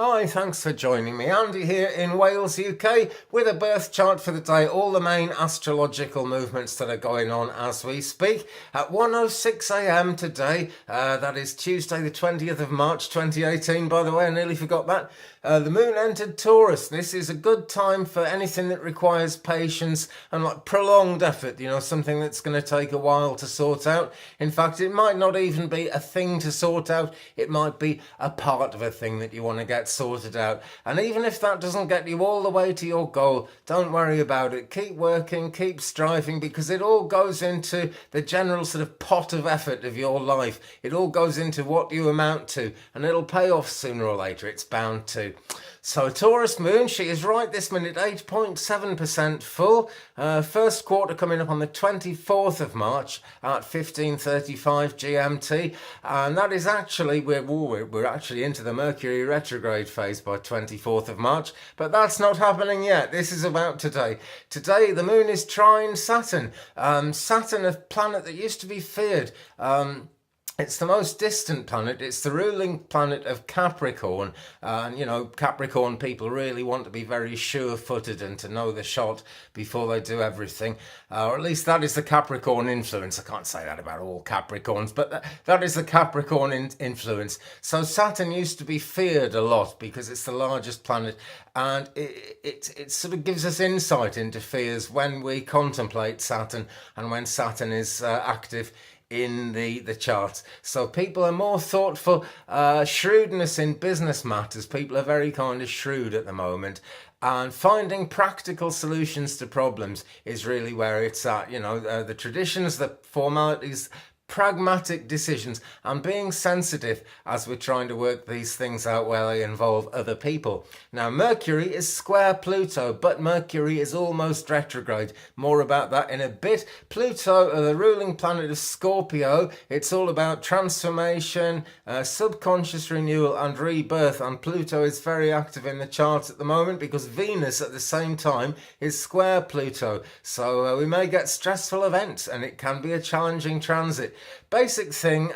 Hi, thanks for joining me. Andy here in Wales, UK, with a birth chart for the day, all the main astrological movements that are going on as we speak. At 1:06 a.m. today, that is Tuesday the 20th of March 2018, by the way, I nearly forgot that. The moon entered Taurus. This is a good time for anything that requires patience and like prolonged effort, something that's going to take a while to sort out. In fact, it might not even be a thing to sort out, it might be a part of a thing that you want to get sorted out. And even if that doesn't get you all the way to your goal, don't worry about it. Keep working, keep striving, because it all goes into the general sort of pot of effort of your life. It all goes into what you amount to, and it'll pay off sooner or later. It's bound to. So Taurus moon, she is right this minute 8.7% full. First quarter coming up on the 24th of March at 15:35 GMT, and that is actually we're actually into the Mercury retrograde phase by 24th of March, but that's not happening yet. This is about today. Today the moon is trine Saturn. Saturn, a planet that used to be feared. It's the most distant planet. It's the ruling planet of Capricorn. And, Capricorn people really want to be very sure-footed and to know the shot before they do everything. Or at least that is the Capricorn influence. I can't say that about all Capricorns, but that is the Capricorn influence. So Saturn used to be feared a lot because it's the largest planet, and it sort of gives us insight into fears when we contemplate Saturn and when Saturn is active in the charts. So people are more thoughtful. Shrewdness in business matters. People are very kind of shrewd at the moment, and finding practical solutions to problems is really where it's at. The traditions, the formalities, pragmatic decisions, and being sensitive as we're trying to work these things out where they involve other people. Now, Mercury is square Pluto, but Mercury is almost retrograde. More about that in a bit. Pluto, the ruling planet of Scorpio, it's all about transformation, subconscious renewal and rebirth, and Pluto is very active in the chart at the moment because Venus at the same time is square Pluto. So we may get stressful events, and it can be a challenging transit. Basic thing,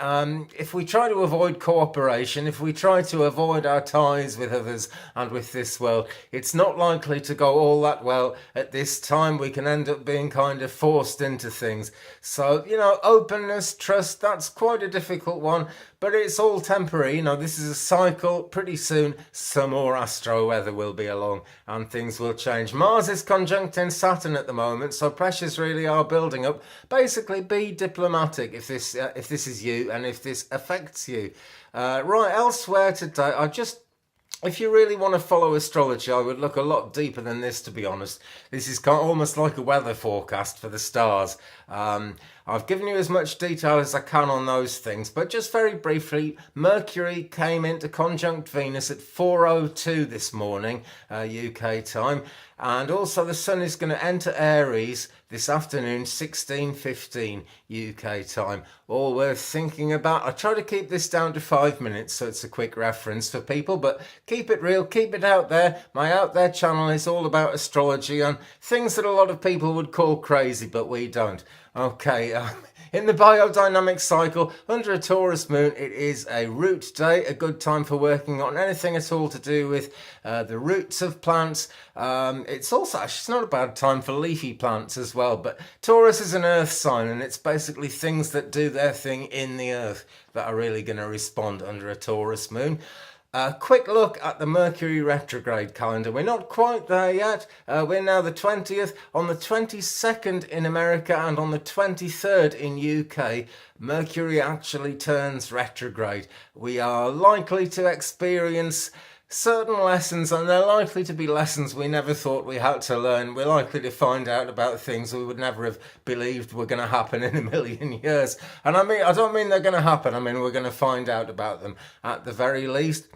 if we try to avoid cooperation, if we try to avoid our ties with others and with this world, it's not likely to go all that well at this time. We can end up being kind of forced into things. So, openness, trust, that's quite a difficult one, but it's all temporary. This is a cycle. Pretty soon, some more astro-weather will be along and things will change. Mars is conjunct in Saturn at the moment, so pressures really are building up. Basically, be diplomatic if this is you and if this affects you. Right, elsewhere today, if you really want to follow astrology, I would look a lot deeper than this, to be honest. This is almost like a weather forecast for the stars. I've given you as much detail as I can on those things, but just very briefly, Mercury came into conjunct Venus at 4:02 this morning, UK time, and also the Sun is going to enter Aries this afternoon, 16:15 UK time. All worth thinking about. I try to keep this down to 5 minutes, so it's a quick reference for people, but keep it real, keep it out there. My Out There channel is all about astrology and things that a lot of people would call crazy, but we don't. Okay, in the biodynamic cycle, under a Taurus moon, it is a root day, a good time for working on anything at all to do with the roots of plants. It's also, actually, it's not a bad time for leafy plants as well, but Taurus is an earth sign, and it's basically things that do their thing in the earth that are really going to respond under a Taurus moon. A quick look at the Mercury retrograde calendar. We're not quite there yet. We're now the 20th. On the 22nd in America and on the 23rd in UK, Mercury actually turns retrograde. We are likely to experience certain lessons, and they're likely to be lessons we never thought we had to learn. We're likely to find out about things we would never have believed were going to happen in a million years. And I don't mean they're going to happen. I mean, we're going to find out about them at the very least.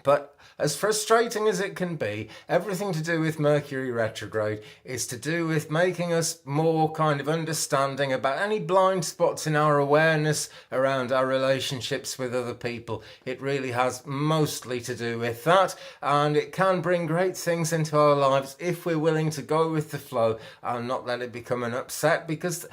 But as frustrating as it can be, everything to do with Mercury retrograde is to do with making us more kind of understanding about any blind spots in our awareness around our relationships with other people. It really has mostly to do with that, and it can bring great things into our lives if we're willing to go with the flow and not let it become an upset, because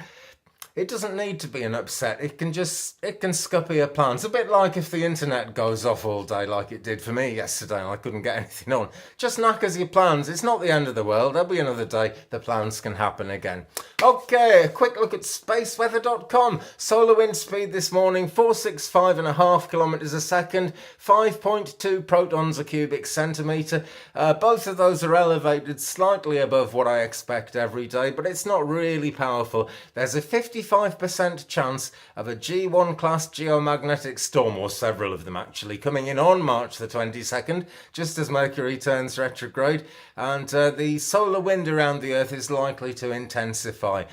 it doesn't need to be an upset. It can scupper your plans. A bit like if the internet goes off all day like it did for me yesterday and I couldn't get anything on. Just knackers your plans. It's not the end of the world. There'll be another day. The plans can happen again. Okay, a quick look at spaceweather.com. Solar wind speed this morning, 465.5 kilometers a second, 5.2 protons a cubic centimeter. Both of those are elevated slightly above what I expect every day, but it's not really powerful. There's a 55% chance of a G1 class geomagnetic storm, or several of them actually, coming in on March the 22nd, just as Mercury turns retrograde, and the solar wind around the Earth is likely to intensify.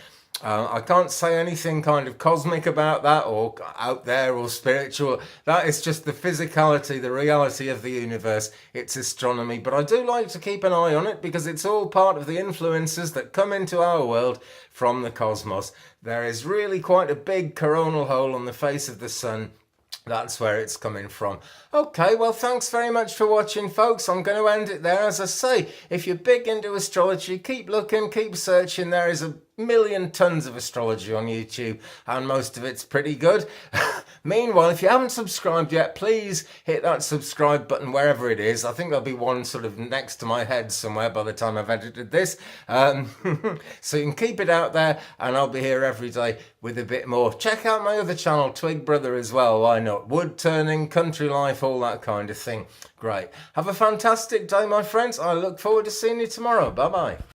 I can't say anything kind of cosmic about that, or out there, or spiritual. That is just the physicality, the reality of the universe. It's astronomy. But I do like to keep an eye on it because it's all part of the influences that come into our world from the cosmos. There is really quite a big coronal hole on the face of the sun. That's where it's coming from. Okay, well, thanks very much for watching, folks. I'm going to end it there. As I say, if you're big into astrology, keep looking, keep searching. There is a million tons of astrology on YouTube, and most of it's pretty good. Meanwhile, if you haven't subscribed yet, please hit that subscribe button wherever it is. I think there'll be one sort of next to my head somewhere by the time I've edited this. So you can keep it out there, and I'll be here every day with a bit more. Check out my other channel, Twig Brother, as well. Why not? Wood turning, country life, all that kind of thing. Great. Have a fantastic day, my friends. I look forward to seeing you tomorrow. Bye-bye.